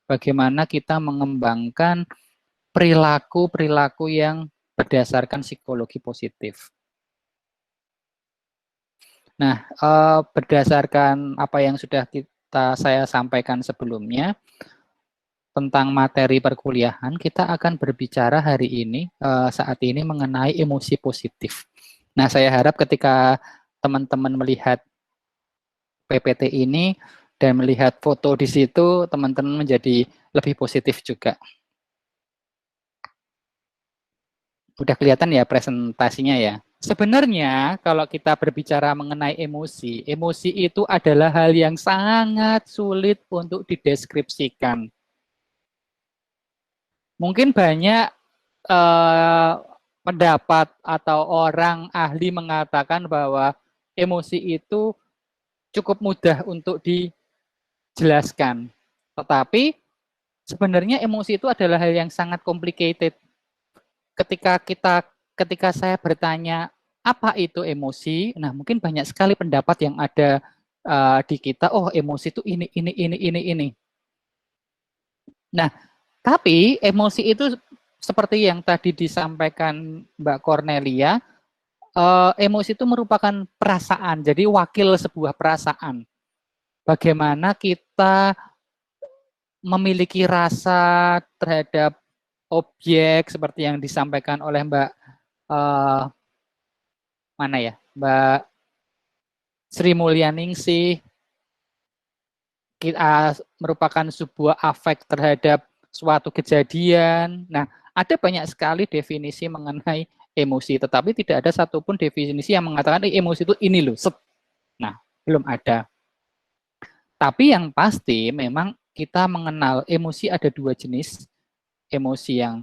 bagaimana kita mengembangkan perilaku-perilaku yang berdasarkan psikologi positif. Nah, berdasarkan apa yang sudah saya sampaikan sebelumnya tentang materi perkuliahan, kita akan berbicara hari ini, saat ini mengenai emosi positif. Nah, saya harap ketika teman-teman melihat PPT ini dan melihat foto di situ, teman-teman menjadi lebih positif juga. Udah kelihatan ya presentasinya ya. Sebenarnya kalau kita berbicara mengenai emosi, emosi itu adalah hal yang sangat sulit untuk dideskripsikan. Mungkin banyak pendapat atau orang ahli mengatakan bahwa emosi itu cukup mudah untuk dijelaskan. Tetapi sebenarnya emosi itu adalah hal yang sangat complicated. Ketika saya bertanya apa itu emosi, nah mungkin banyak sekali pendapat yang ada di kita. Oh, emosi itu ini. Nah, tapi emosi itu seperti yang tadi disampaikan Mbak Cornelia, emosi itu merupakan perasaan, jadi wakil sebuah perasaan. Bagaimana kita memiliki rasa terhadap objek seperti yang disampaikan oleh Mbak mana ya, Mbak Sri Mulyaningsih, kita merupakan sebuah afek terhadap suatu kejadian. Nah, ada banyak sekali definisi mengenai emosi, tetapi tidak ada satupun definisi yang mengatakan emosi itu ini loh. Nah, belum ada. Tapi yang pasti memang kita mengenal emosi ada dua jenis, emosi yang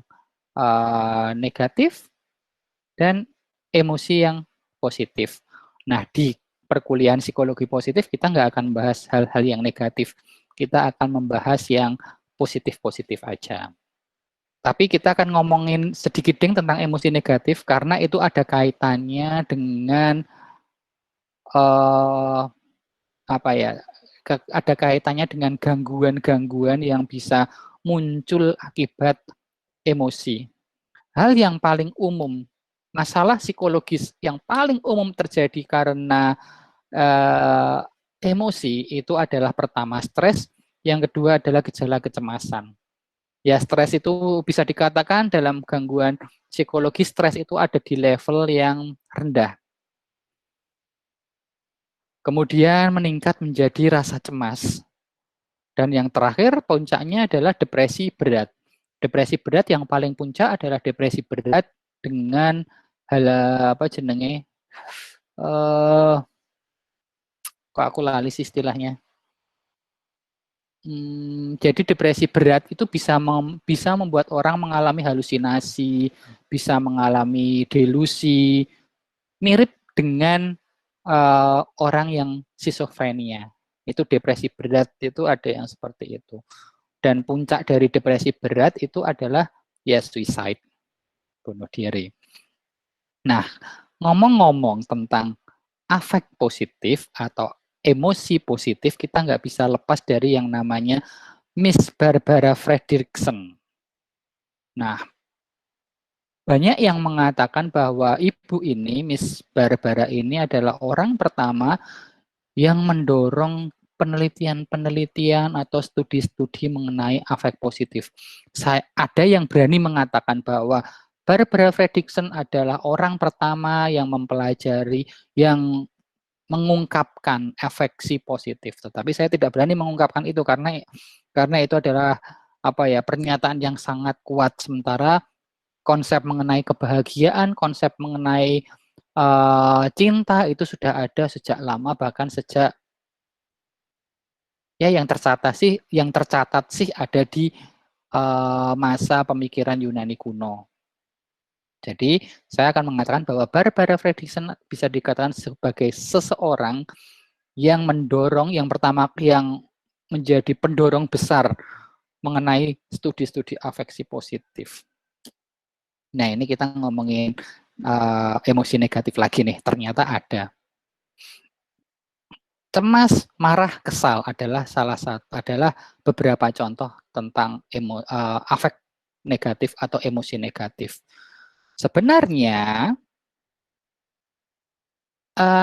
negatif dan emosi yang positif. Nah, di perkuliahan psikologi positif kita nggak akan membahas hal-hal yang negatif. Kita akan membahas yang positif-positif aja. Tapi kita akan ngomongin sedikit tentang emosi negatif karena itu ada kaitannya dengan apa ya? Ada kaitannya dengan gangguan-gangguan yang bisa muncul akibat emosi. Hal yang paling umum, masalah psikologis yang paling umum terjadi karena emosi itu adalah pertama stres, yang kedua adalah gejala kecemasan. Ya, stres itu bisa dikatakan dalam gangguan psikologi, stres itu ada di level yang rendah. Kemudian meningkat menjadi rasa cemas. Dan yang terakhir puncaknya adalah depresi berat. Depresi berat yang paling puncak adalah depresi berat dengan hal apa jenenge kok aku lali istilahnya. Jadi depresi berat itu bisa membuat orang mengalami halusinasi, bisa mengalami delusi, mirip dengan orang yang skizofrenia. Itu depresi berat itu ada yang seperti itu. Dan puncak dari depresi berat itu adalah ya suicide, bunuh diri. Nah, ngomong-ngomong tentang afek positif atau emosi positif, kita nggak bisa lepas dari yang namanya Miss Barbara Fredrickson. Nah, banyak yang mengatakan bahwa ibu ini, Miss Barbara ini adalah orang pertama yang mendorong penelitian-penelitian atau studi-studi mengenai afek positif. Ada yang berani mengatakan bahwa Barbara Fredrickson adalah orang pertama yang mempelajari, yang mengungkapkan afeksi positif. Tetapi saya tidak berani mengungkapkan itu karena itu adalah apa ya, pernyataan yang sangat kuat. Sementara konsep mengenai kebahagiaan, konsep mengenai cinta itu sudah ada sejak lama, bahkan sejak ya yang tercatat sih ada di masa pemikiran Yunani kuno. Jadi saya akan mengatakan bahwa Barbara Fredrickson bisa dikatakan sebagai seseorang yang mendorong, yang pertama yang menjadi pendorong besar mengenai studi-studi afeksi positif. Nah, ini kita ngomongin emosi negatif lagi nih, ternyata ada. Cemas, marah, kesal adalah beberapa contoh tentang afek negatif atau emosi negatif. Sebenarnya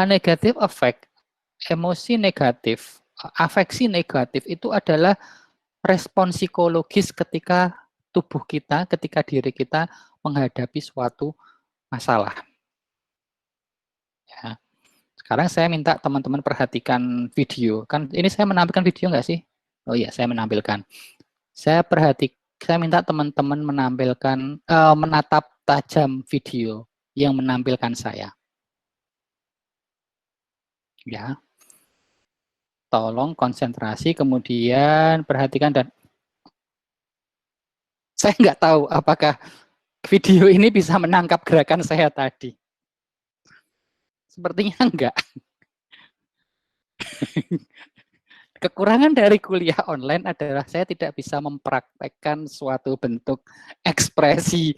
negatif afek, emosi negatif, afeksi negatif itu adalah respon psikologis ketika tubuh kita, ketika diri kita menghadapi suatu masalah. Ya. Sekarang saya minta teman-teman perhatikan video. Kan ini saya menampilkan video nggak sih? Oh iya, saya menampilkan. Saya minta teman-teman menampilkan menatap tajam video yang menampilkan saya. Ya. Tolong konsentrasi, kemudian perhatikan dan saya nggak tahu apakah video ini bisa menangkap gerakan saya tadi. Sepertinya enggak. Kekurangan dari kuliah online adalah saya tidak bisa mempraktekkan suatu bentuk ekspresi,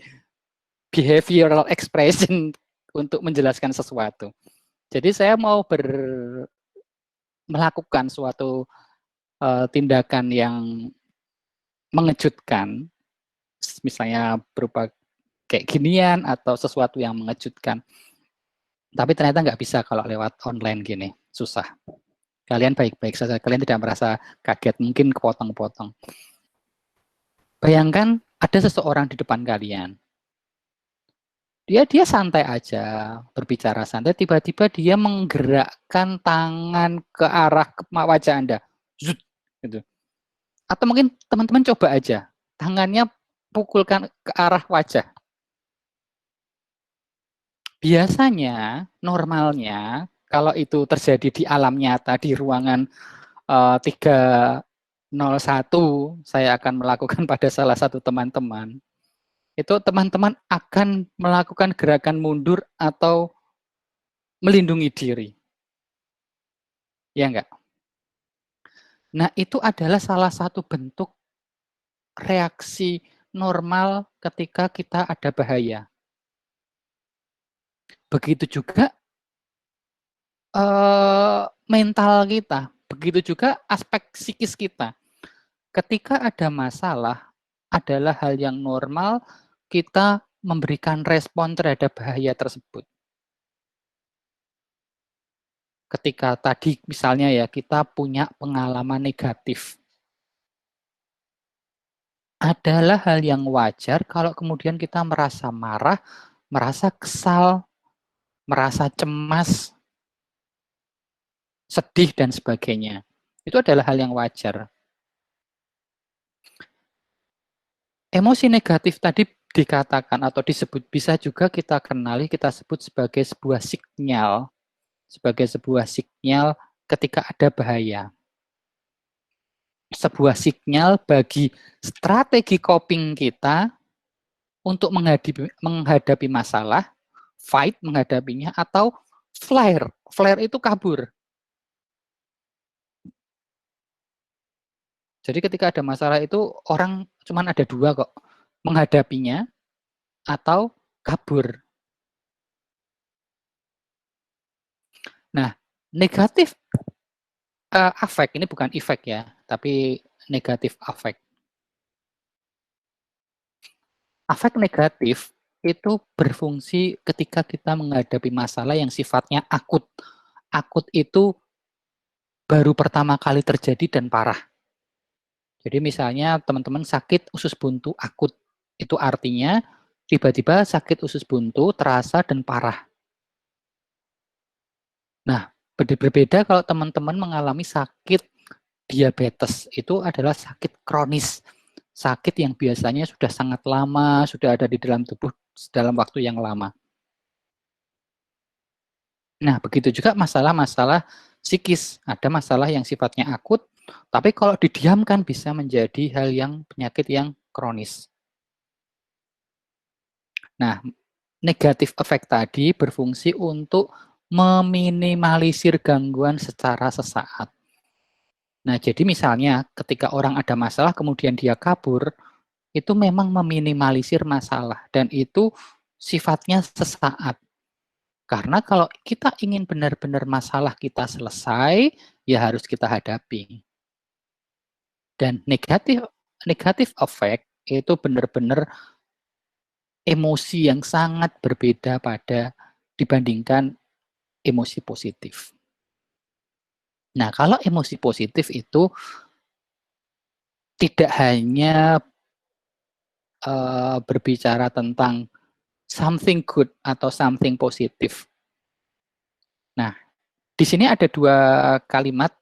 behavioral expression untuk menjelaskan sesuatu. Jadi saya mau melakukan suatu tindakan yang mengejutkan, misalnya berupa kayak ginian atau sesuatu yang mengejutkan. Tapi ternyata nggak bisa kalau lewat online gini, susah. Kalian baik-baik saja, kalian tidak merasa kaget, mungkin kepotong-potong. Bayangkan ada seseorang di depan kalian. Dia santai aja, berbicara santai, tiba-tiba dia menggerakkan tangan ke arah wajah Anda. Zut, gitu. Atau mungkin teman-teman coba aja, tangannya pukulkan ke arah wajah. Biasanya, normalnya, kalau itu terjadi di alam nyata, di ruangan 301, saya akan melakukan pada salah satu teman-teman, itu teman-teman akan melakukan gerakan mundur atau melindungi diri. Ya enggak? Nah, itu adalah salah satu bentuk reaksi normal ketika kita ada bahaya. Begitu juga mental kita, begitu juga aspek psikis kita. Ketika ada masalah, adalah hal yang normal kita memberikan respon terhadap bahaya tersebut. Ketika tadi misalnya ya kita punya pengalaman negatif, adalah hal yang wajar kalau kemudian kita merasa marah, merasa kesal, merasa cemas, sedih dan sebagainya. Itu adalah hal yang wajar. Emosi negatif tadi dikatakan atau disebut bisa juga kita kenali, kita sebut sebagai sebuah sinyal ketika ada bahaya. Sebuah sinyal bagi strategi coping kita untuk menghadapi masalah, fight menghadapinya, atau flare. Flare itu kabur. Jadi ketika ada masalah itu orang cuma ada dua kok, menghadapinya atau kabur. Nah, negatif affect, ini bukan efek ya, tapi negatif affect. Affect negatif itu berfungsi ketika kita menghadapi masalah yang sifatnya akut. Akut itu baru pertama kali terjadi dan parah. Jadi misalnya teman-teman sakit usus buntu akut, itu artinya tiba-tiba sakit usus buntu terasa dan parah. Nah, berbeda kalau teman-teman mengalami sakit diabetes, itu adalah sakit kronis. Sakit yang biasanya sudah sangat lama, sudah ada di dalam tubuh dalam waktu yang lama. Nah, begitu juga masalah-masalah psikis. Ada masalah yang sifatnya akut, tapi kalau didiamkan bisa menjadi hal yang penyakit yang kronis. Nah, negatif efek tadi berfungsi untuk meminimalisir gangguan secara sesaat. Nah, jadi misalnya ketika orang ada masalah kemudian dia kabur, itu memang meminimalisir masalah dan itu sifatnya sesaat. Karena kalau kita ingin benar-benar masalah kita selesai, ya harus kita hadapi. Dan negatif effect itu benar-benar emosi yang sangat berbeda pada dibandingkan emosi positif. Nah, kalau emosi positif itu tidak hanya berbicara tentang something good atau something positif. Nah, di sini ada dua kalimat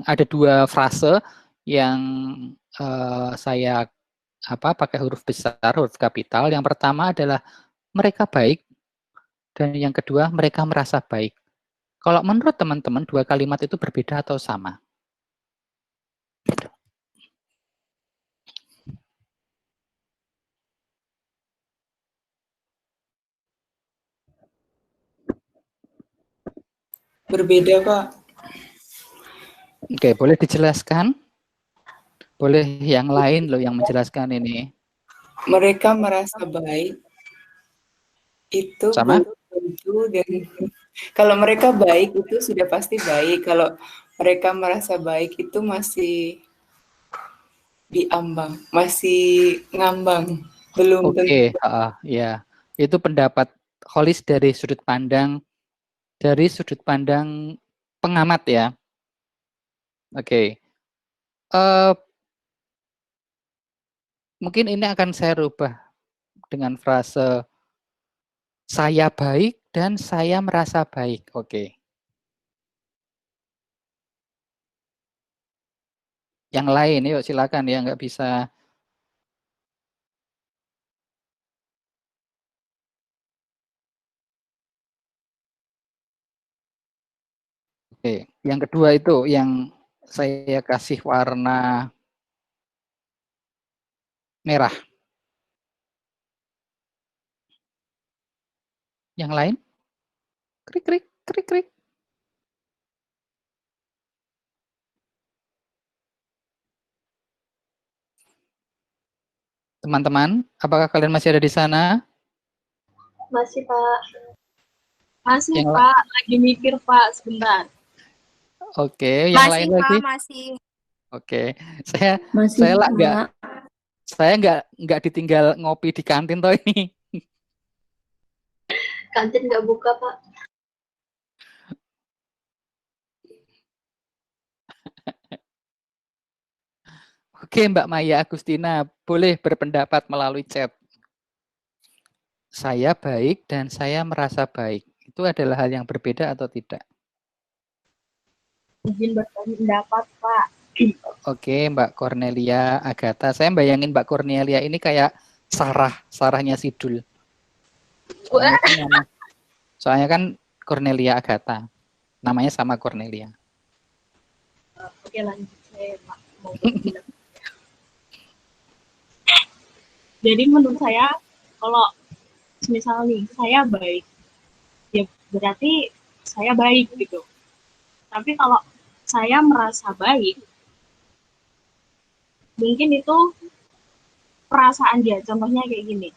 ada dua frase yang saya pakai huruf besar, huruf kapital. Yang pertama adalah mereka baik, dan yang kedua mereka merasa baik. Kalau menurut teman-teman dua kalimat itu berbeda atau sama? Berbeda, Pak. Oke, boleh dijelaskan? Boleh yang lain loh yang menjelaskan ini. Mereka merasa baik itu Sama? belum tentu, dan kalau mereka baik itu sudah pasti baik. Kalau mereka merasa baik itu masih diambang, masih ngambang, belum tentu. Oke, ya. Itu pendapat Holis dari sudut pandang pengamat ya. Oke. Mungkin ini akan saya rubah dengan frase saya baik dan saya merasa baik. Oke. Yang lain, yuk silakan ya, nggak bisa. Oke, yang kedua itu yang saya kasih warna merah. Yang lain? Krik, krik, krik, krik. Teman-teman, apakah kalian masih ada di sana? Masih, Pak. Masih, Yang Pak. Lagi mikir, Pak. Sebentar. Oke, yang Masih, lain Pak, lagi? masih. Oke, saya Masih, nggak ditinggal ngopi di kantin toh ini. kantin nggak buka, Pak. Oke, Mbak Maya Agustina, boleh berpendapat melalui chat. Saya baik dan saya merasa baik. Itu adalah hal yang berbeda atau tidak? Izin berpendapat, Pak. Oke, Mbak Cornelia Agatha. Saya bayangin Mbak Cornelia ini kayak Sarahnya Sidul. Soalnya kan Cornelia Agatha. Namanya sama Cornelia. Oke, lanjut. Saya mau berpendapat. Jadi menurut saya, kalau misal nih, saya baik, ya berarti saya baik gitu. Tapi kalau saya merasa baik, mungkin itu perasaan dia. Contohnya kayak gini.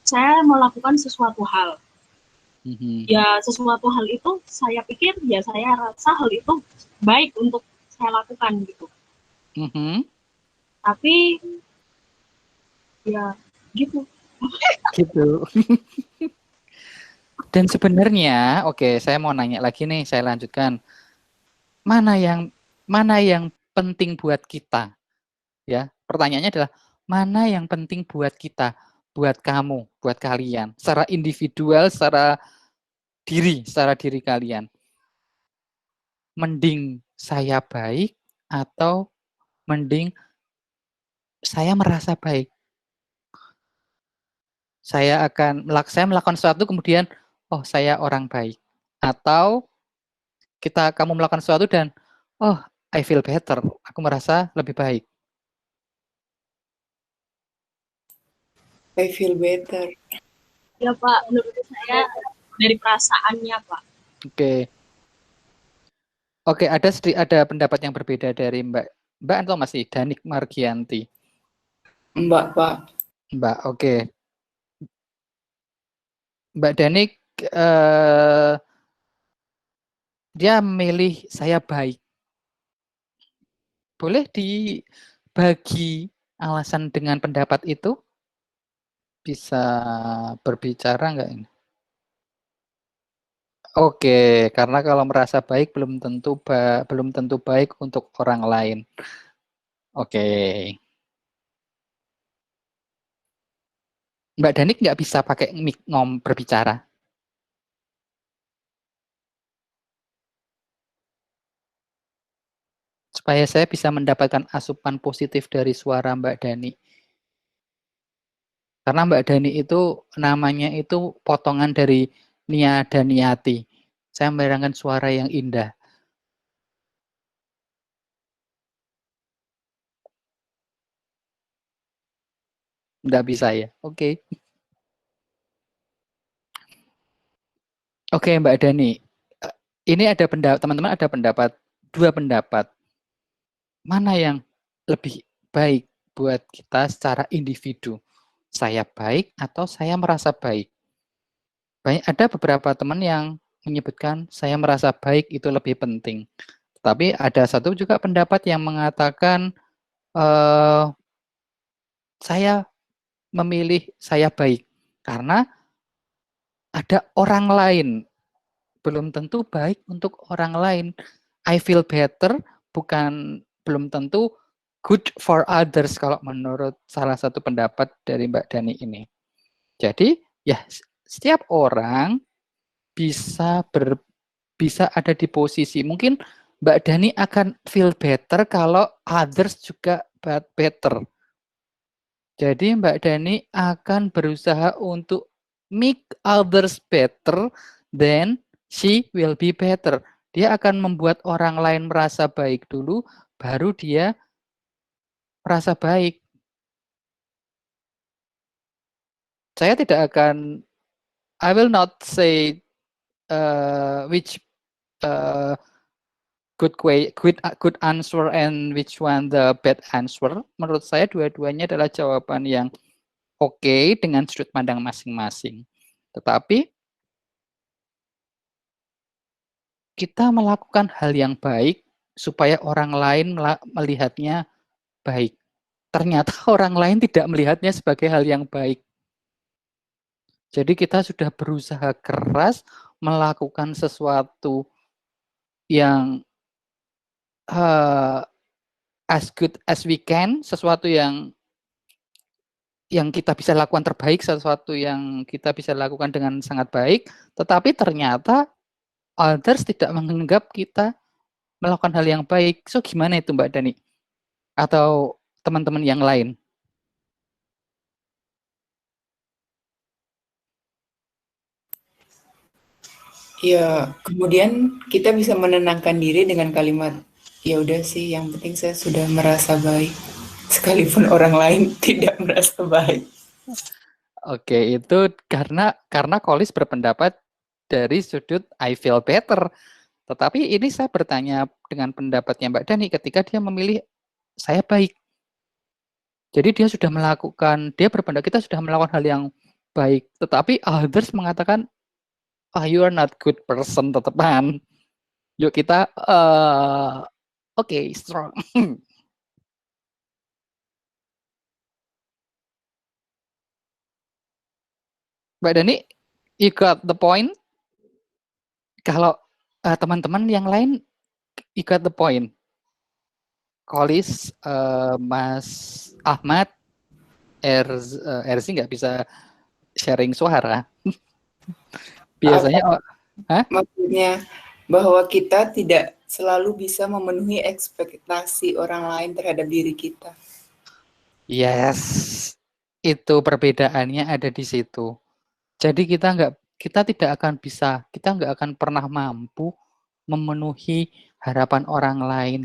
Saya melakukan sesuatu hal. Ya, sesuatu hal itu saya pikir, ya saya rasa hal itu baik untuk saya lakukan gitu. Tapi ya gitu. Gitu. Dan sebenarnya, oke, saya mau nanya lagi nih, saya lanjutkan. Mana yang penting buat kita? Ya, pertanyaannya adalah mana yang penting buat kita, buat kamu, buat kalian, secara individual, secara diri kalian. Mending saya baik atau mending saya merasa baik. Saya melakukan sesuatu kemudian, oh saya orang baik. Atau kamu melakukan sesuatu dan, oh I feel better, aku merasa lebih baik. I feel better. Ya Pak, menurut saya dari perasaannya Pak. Oke, ada pendapat yang berbeda dari Mbak atau masih Danik Margianti? Mbak, Pak. Mbak, oke. Mbak Danik, dia memilih saya baik. Boleh dibagi alasan dengan pendapat itu? Bisa berbicara nggak ini? Oke, karena kalau merasa baik belum tentu baik untuk orang lain. Oke, Mbak Danik nggak bisa pakai mic berbicara. Supaya saya bisa mendapatkan asupan positif dari suara Mbak Dani. Karena Mbak Dani itu namanya itu potongan dari Nia Daniati. Saya membayangkan suara yang indah. Nggak bisa ya? Oke. Oke Mbak Dani. Ini ada pendapat, teman-teman ada pendapat, dua pendapat. Mana yang lebih baik buat kita secara individu? Saya baik atau saya merasa baik? Ada beberapa teman yang menyebutkan saya merasa baik itu lebih penting. Tapi ada satu juga pendapat yang mengatakan saya memilih saya baik karena ada orang lain. Belum tentu baik untuk orang lain. I feel better belum tentu good for others kalau menurut salah satu pendapat dari Mbak Dani ini. Jadi ya setiap orang bisa ada di posisi. Mungkin Mbak Dani akan feel better kalau others juga better. Jadi Mbak Dani akan berusaha untuk make others better, then she will be better. Dia akan membuat orang lain merasa baik dulu, baru dia merasa baik. Saya tidak akan, I will not say which good answer and which one the bad answer. Menurut saya dua-duanya adalah jawaban yang oke dengan sudut pandang masing-masing. Tetapi kita melakukan hal yang baik supaya orang lain melihatnya baik. Ternyata orang lain tidak melihatnya sebagai hal yang baik. Jadi kita sudah berusaha keras melakukan sesuatu yang as good as we can, sesuatu yang kita bisa lakukan terbaik, sesuatu yang kita bisa lakukan dengan sangat baik, tetapi ternyata others tidak menganggap kita melakukan hal yang baik. So gimana itu Mbak Dani? Atau teman-teman yang lain? Ya, kemudian kita bisa menenangkan diri dengan kalimat, ya udah sih, yang penting saya sudah merasa baik, sekalipun orang lain tidak merasa baik. Oke, itu karena Kolis berpendapat dari sudut I feel better. Tetapi ini saya bertanya dengan pendapatnya Mbak Dani ketika dia memilih saya baik. Jadi dia berpendapat kita sudah melakukan hal yang baik. Tetapi others mengatakan, you are not good person, tetepan. Yuk kita, oke, strong. Mbak Dani, you got the point? Kalau teman-teman yang lain, you got the point. Kolis, Mas Ahmad, Erzi nggak bisa sharing suara. Biasanya, maksudnya bahwa kita tidak selalu bisa memenuhi ekspektasi orang lain terhadap diri kita. Yes, itu perbedaannya ada di situ. Jadi kita nggak akan pernah mampu memenuhi harapan orang lain.